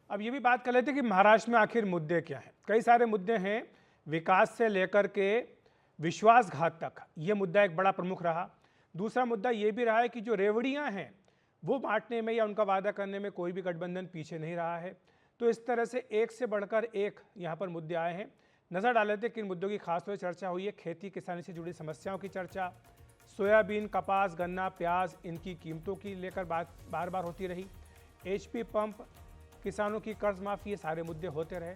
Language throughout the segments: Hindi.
अब ये भी बात कर लेते हैं कि महाराष्ट्र में आखिर मुद्दे क्या हैं। कई सारे मुद्दे हैं, विकास से लेकर के विश्वासघात तक। ये मुद्दा एक बड़ा प्रमुख रहा। दूसरा मुद्दा ये भी रहा है कि जो रेवड़ियां हैं वो बांटने में या उनका वादा करने में कोई भी गठबंधन पीछे नहीं रहा है। तो इस तरह से एक से बढ़कर एक यहाँ पर मुद्दे आए हैं। नज़र डाल लेते हैं किन मुद्दों की खासतौर से चर्चा हुई है। खेती किसानी से जुड़ी समस्याओं की चर्चा, सोयाबीन, कपास, गन्ना, प्याज, इनकी कीमतों की लेकर बात बार बार होती रही। HP पंप, किसानों की कर्ज माफ़ी, ये सारे मुद्दे होते रहे।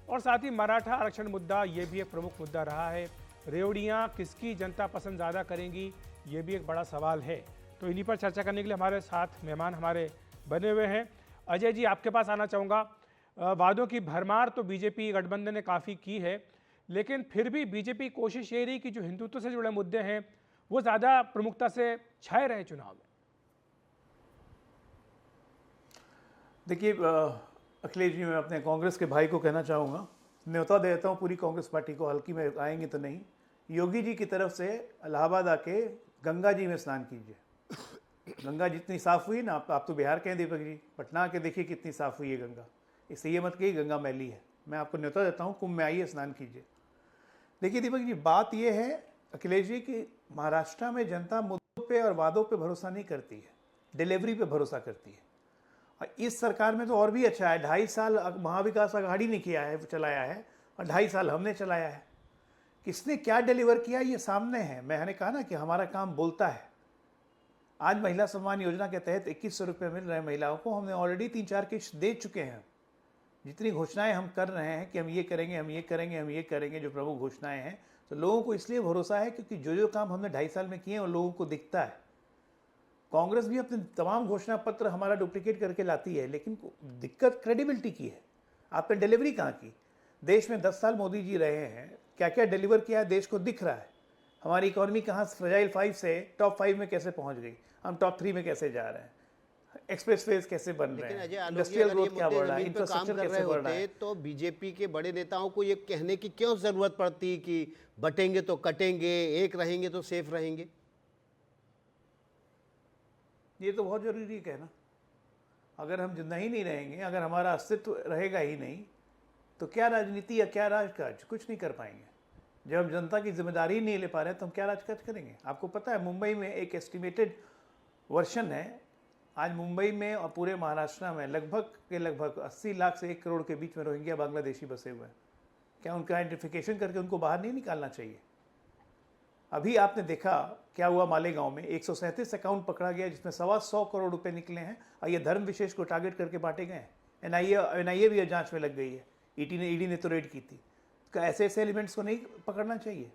और साथ ही मराठा आरक्षण मुद्दा, ये भी एक प्रमुख मुद्दा रहा है। रेवड़ियाँ किसकी जनता पसंद ज़्यादा करेंगी, ये भी एक बड़ा सवाल है। तो इन्हीं पर चर्चा करने के लिए हमारे साथ मेहमान हमारे बने हुए हैं। अजय जी, आपके पास आना चाहूँगा। वादों की भरमार तो बीजेपी गठबंधन ने काफ़ी की है, लेकिन फिर भी बीजेपी की कोशिश ये रही कि जो हिंदुत्व से जुड़े मुद्दे हैं वो ज़्यादा प्रमुखता से छाए रहे चुनाव में। देखिए अखिलेश जी, मैं अपने कांग्रेस के भाई को कहना चाहूँगा, न्योता देता हूँ पूरी कांग्रेस पार्टी को, हल्की में आएंगे तो नहीं। योगी जी की तरफ से इलाहाबाद आके गंगा जी में स्नान कीजिए। गंगा जितनी साफ़ हुई ना, आप तो बिहार के हैं दीपक जी, पटना आके देखिए कितनी साफ़ हुई है गंगा। इससे ये मत कहिए गंगा मैली है। मैं आपको न्योता देता हूँ, कुंभ में आइए, स्नान कीजिए। देखिए दीपक जी, बात ये है अखिलेश जी कि महाराष्ट्र में जनता मुद्दों पे और वादों पे भरोसा नहीं करती है, डिलीवरी पे भरोसा करती है। और इस सरकार में तो और भी अच्छा है, 2.5 साल महाविकास आघाड़ी ने किया है, चलाया है, और 2.5 साल हमने चलाया है। किसने क्या डिलीवर किया ये सामने है। मैंने कहा ना कि हमारा काम बोलता है। आज महिला सम्मान योजना के तहत 2100 रुपये मिल रहे हैं महिलाओं को। हमने ऑलरेडी 3-4 किस्त दे चुके हैं। जितनी घोषणाएं हम कर रहे हैं कि हम ये करेंगे, हम ये करेंगे, हम ये करेंगे, जो प्रमुख घोषणाएं हैं, तो लोगों को इसलिए भरोसा है क्योंकि जो काम हमने 2.5 साल में किए हैं वो लोगों को दिखता है। कांग्रेस भी अपने तमाम घोषणा पत्र हमारा डुप्लीकेट करके लाती है, लेकिन दिक्कत क्रेडिबिलिटी की है। आपने डिलीवरी कहाँ की? देश में 10 साल मोदी जी रहे हैं, क्या क्या डिलीवर किया है देश को दिख रहा है। हमारी इकोनॉमी कहाँ फ्रेजाइल 5 से टॉप 5 में कैसे पहुँच गई, हम टॉप 3 में कैसे जा रहे हैं, एक्सप्रेस वेज कैसे बन रहे हैं, इंडस्ट्रियल ग्रोथ क्या बढ़ रहा है, इंफ्रास्ट्रक्चर कैसे बढ़ रहा है। तो बीजेपी के बड़े नेताओं को ये कहने की क्यों जरूरत पड़ती कि बटेंगे तो कटेंगे, एक रहेंगे तो सेफ रहेंगे? ये तो बहुत जरूरी है कहना। अगर हम जिंदा ही नहीं रहेंगे, अगर हमारा अस्तित्व रहेगा ही नहीं, तो क्या राजनीति या क्या राजकाज, कुछ नहीं कर पाएंगे। जब हम जनता की जिम्मेदारी नहीं ले पा रहे तो हम क्या राजकाज करेंगे। आपको पता है मुंबई में एक एस्टिमेटेड वर्शन है, आज मुंबई में और पूरे महाराष्ट्र में लगभग 80 लाख से 1 करोड़ के बीच में रोहिंग्या बांग्लादेशी बसे हुए हैं। क्या उनका आइडेंटिफिकेशन करके उनको बाहर नहीं निकालना चाहिए? अभी आपने देखा क्या हुआ मालेगांव में, 137 अकाउंट पकड़ा गया जिसमें 125 करोड़ रुपए निकले हैं, और ये धर्म विशेष को टारगेट करके बांटे गए हैं। एनआईए भी जांच में लग गई है, ईडी ने तो रेड की थी। ऐसे एलिमेंट्स को नहीं पकड़ना चाहिए।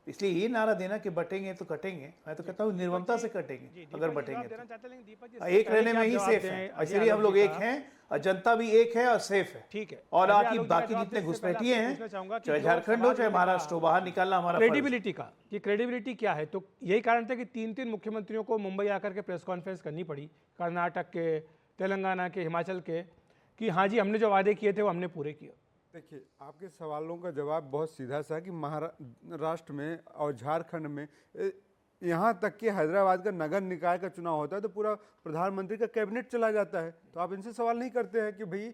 इसलिए ये नारा देना कि बटेंगे तो कटेंगे, मैं तो कहता हूँ निर्ममता से कटेंगे। अगर बटेंगे तो एक रहने में ही सेफ है, इसलिए हम लोग एक हैं और जनता भी एक है और सेफ है। ठीक है, और बाकी जितने घुसपैठिए हैं, चाहे झारखंड हो चाहे महाराष्ट्र हो, बाहर निकालना हमारा क्रेडिबिलिटी का, कि क्रेडिबिलिटी क्या है। तो यही कारण था कि 3 मुख्यमंत्रियों को मुंबई आकर के प्रेस कॉन्फ्रेंस करनी पड़ी, कर्नाटक के, तेलंगाना के, हिमाचल के, कि हाँ जी हमने जो वादे किए थे वो हमने पूरे किए। देखिए, आपके सवालों का जवाब बहुत सीधा सा है कि महाराष्ट्र में और झारखंड में, यहाँ तक कि हैदराबाद का नगर निकाय का चुनाव होता है तो पूरा प्रधानमंत्री का कैबिनेट चला जाता है। तो आप इनसे सवाल नहीं करते हैं कि भाई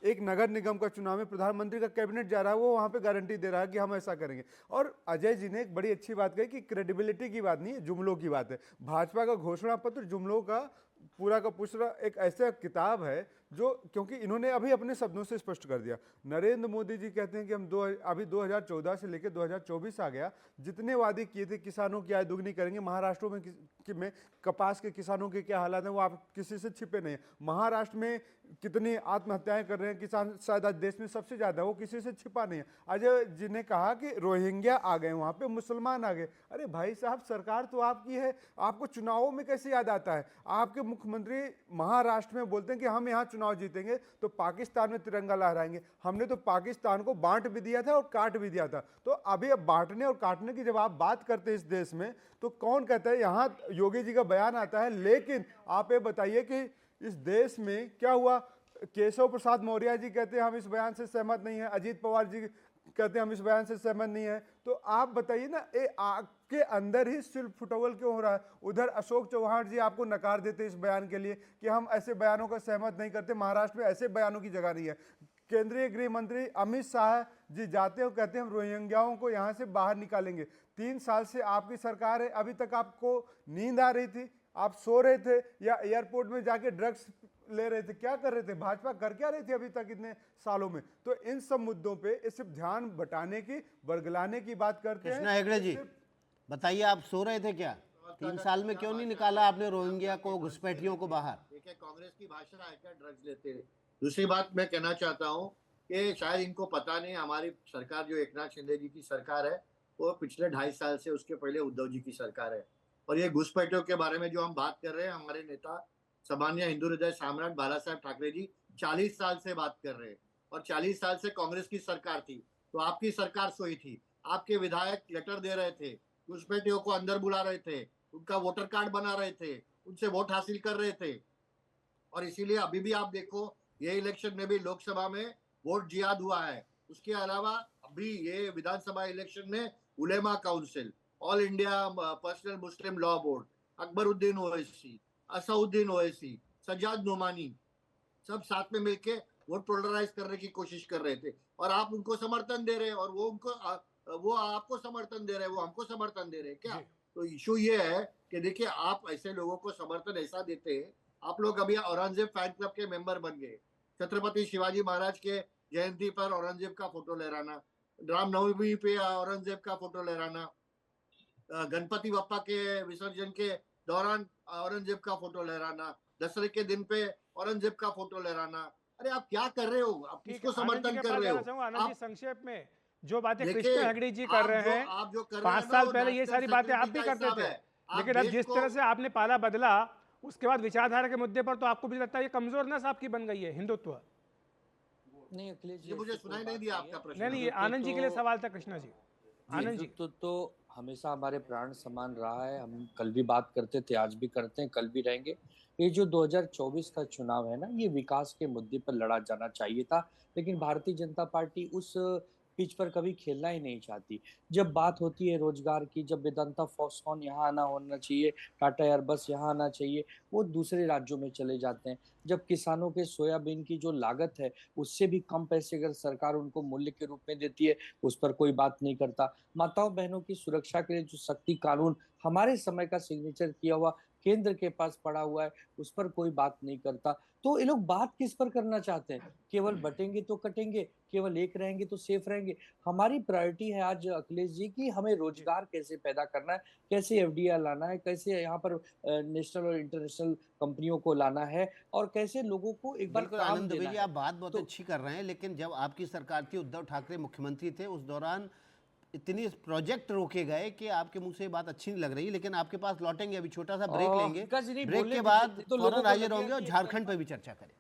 एक नगर निगम का चुनाव में प्रधानमंत्री का कैबिनेट जा रहा है, वो वहाँ पे गारंटी दे रहा है कि हम ऐसा करेंगे। और अजय जी ने एक बड़ी अच्छी बात कही कि क्रेडिबिलिटी की बात नहीं है, जुमलों की बात है। भाजपा का घोषणा पत्र जुमलों का पूरा का पूरा एक ऐसा किताब है जो, क्योंकि इन्होंने अभी अपने शब्दों से स्पष्ट कर दिया। नरेंद्र मोदी जी कहते हैं कि हम अभी 2014 से लेकर 2024 आ गया, जितने वादे किए थे किसानों की आय दुगनी करेंगे। महाराष्ट्र में कपास के किसानों के क्या हालात हैं वो आप किसी से छिपे नहीं। महाराष्ट्र में कितनी आत्महत्याएं कर रहे हैं किसान, शायद आज देश में सबसे ज्यादा, वो किसी से छिपा नहीं है। अजय जी ने कहा कि रोहिंग्या आ गए, वहां पे मुसलमान आ गए। अरे भाई साहब, सरकार तो आपकी है, आपको चुनावों में कैसे याद आता है? आपके मुख्यमंत्री महाराष्ट्र में बोलते हैं कि हम यहाँ चुनाव जीतेंगे तो पाकिस्तान में तिरंगा लहराएंगे। हमने तो पाकिस्तान को बांट भी दिया था और काट भी दिया था। तो अभी अब बांटने और काटने की जब आप बात करते हैं इस देश में, तो कौन कहता है? यहाँ योगी जी का बयान आता है, लेकिन आप ये बताइए कि इस देश में क्या हुआ? केशव प्रसाद मौर्य जी कहते हैं हम इस बयान से सहमत नहीं है। अजीत पवार जी कहते हैं हम इस बयान से सहमत नहीं है। तो आप बताइए ना, ये आपके अंदर ही सिर्फ फुटबॉल क्यों हो रहा है? उधर अशोक चौहान जी आपको नकार देते इस बयान के लिए कि हम ऐसे बयानों का सहमत नहीं करते, महाराष्ट्र में ऐसे बयानों की जगह नहीं है। केंद्रीय गृह मंत्री अमित शाह जी जाते हो, कहते हैं हम रोहिंग्याओं को यहाँ से बाहर निकालेंगे। 3 साल से आपकी सरकार है, अभी तक आपको नींद आ रही थी? आप सो रहे थे या एयरपोर्ट में जाके ड्रग्स ले रहे थे? क्या कर रहे थे? भाजपा कर क्या रही थी अभी तक इतने सालों में? तो इन सब मुद्दों पे सिर्फ ध्यान बटाने की, बरगलाने की बात करते हैं। कृष्णा हेगड़े जी बताइए, आप सो रहे थे क्या? 3 साल में क्यों नहीं निकाला आपने रोहिंग्या को, घुसपैठियों को बाहर? देखिए, कांग्रेस की भाषा है क्या ड्रग्स लेते हैं? दूसरी बात मैं कहना चाहता हूँ कि शायद इनको पता नहीं, हमारी सरकार जो एकनाथ शिंदे जी की सरकार है वो पिछले 2.5 साल से, उसके पहले उद्धव जी की सरकार है। और ये घुसपैठियों के बारे में जो हम बात कर रहे हैं, हमारे नेता सामान्य हिंदू हृदय सम्राट बाला साहेब ठाकरे जी 40 साल से बात कर रहे हैं। और 40 साल से कांग्रेस की सरकार थी, तो आपकी सरकार सोई थी। आपके विधायक लेटर दे रहे थे, घुसपैठियों को अंदर बुला रहे थे, उनका वोटर कार्ड बना रहे थे, उनसे वोट हासिल कर रहे थे। और इसीलिए अभी भी आप देखो, ये इलेक्शन में भी लोकसभा में वोट जिहाद हुआ है। उसके अलावा अभी ये विधानसभा इलेक्शन में उलेमा council, all India personal Muslim law board, Akbaruddin Owaisi, Asaduddin Owaisi, Sajjad Nomani, सब साथ में मिलके वोट पोलराइज करने की कोशिश कर रहे थे। और आप उनको समर्थन दे रहे हैं और वो आपको समर्थन दे रहे हैं, वो हमको समर्थन दे रहे हैं क्या? तो इशू ये है कि देखिए, आप ऐसे लोगों को समर्थन ऐसा देते हैं। आप लोग अभी औरंगजेब फैन क्लब के मेंबर बन गए। छत्रपति शिवाजी महाराज के जयंती पर औरंगजेब का फोटो लहराना, रामनवमी पे औरंगजेब का फोटो लहराना, गणपति बप्पा के विसर्जन के दौरान औरंगजेब का फोटो लहराना, दशहरे के दिन पे औरंगजेब का फोटो लहराना। अरे आप क्या कर रहे हो? आप किसको समर्थन कर रहे हो? आनंद जी, संक्षेप में जो बातें देखिए, कृष्ण हेगड़े जी कर रहे हैं, आप जो कर रहे 5 हैं ना, साल वो पहले ये नेशनल सारी बातें आप भी सेक्रेटरी का करते हिसाब थे, है। आप लेकिन अब देश जिस को- तरह से आपने पाला बदला, उसके बाद विचारधारा के मुद्दे पर तो आपको भी लगता है ये कमजोरनेस आपकी बन गई है, हिंदुत्व। नहीं अखिलेश जी, ये मुझे ऐसी सुनाई कोई नहीं बात दिया नहीं है। आपका प्रश्न। नहीं, ये आनंद जी के लिए सवाल था कृष्णा जी। आनंद जी, हिंदुत्व तो हमेशा हमारे प्राण समान रहा है। हम कल भी बात करते थे, आज भी करते हैं, कल भी रहेंगे। ये जो 2024 का चुनाव है ना, ये विकास के मुद्दे पर लड़ा जाना चाहिए था, लेकिन भारतीय जनता पार्टी उस पिच पर कभी खेलना ही नहीं चाहती। जब बात होती है रोजगार की, जब वेदांता फॉक्सकॉन यहाँ आना होना चाहिए, टाटा एयरबस यहाँ आना चाहिए, वो दूसरे राज्यों में चले जाते हैं। जब किसानों के सोयाबीन की जो लागत है, उससे भी कम पैसे अगर सरकार उनको मूल्य के रूप में देती है, उस पर कोई बात नहीं करता। माताओं बहनों की सुरक्षा के लिए जो शक्ति कानून हमारे समय का सिग्नेचर किया हुआ केंद्र के पास पड़ा हुआ है, उस पर कोई बात नहीं करता। तो ये लोग बात किस पर करना चाहते हैं? केवल बटेंगे तो कटेंगे, केवल एक रहेंगे तो सेफ रहेंगे। हमारी प्रायोरिटी है आज अखिलेश जी की हमें रोजगार कैसे पैदा करना है, कैसे एफडीआई लाना है, कैसे यहाँ पर नेशनल और इंटरनेशनल कंपनियों को लाना है, और कैसे लोगों को एक बार बिल्कुल काम आनंद दुबे देना जी, है। आप बात बहुत तो अच्छी कर रहे हैं, लेकिन जब आपकी सरकार थी, उद्धव ठाकरे मुख्यमंत्री थे, उस दौरान इतनी प्रोजेक्ट रोके गए कि आपके मुंह से ये बात अच्छी नहीं लग रही। लेकिन आपके पास लौटेंगे, अभी छोटा सा ब्रेक लेंगे, विकास जी नहीं ब्रेक बोलने के देते बाद तो लोगों फौरन को हाजिर लगेगा होंगे और कि झारखंड पर भी चर्चा करें।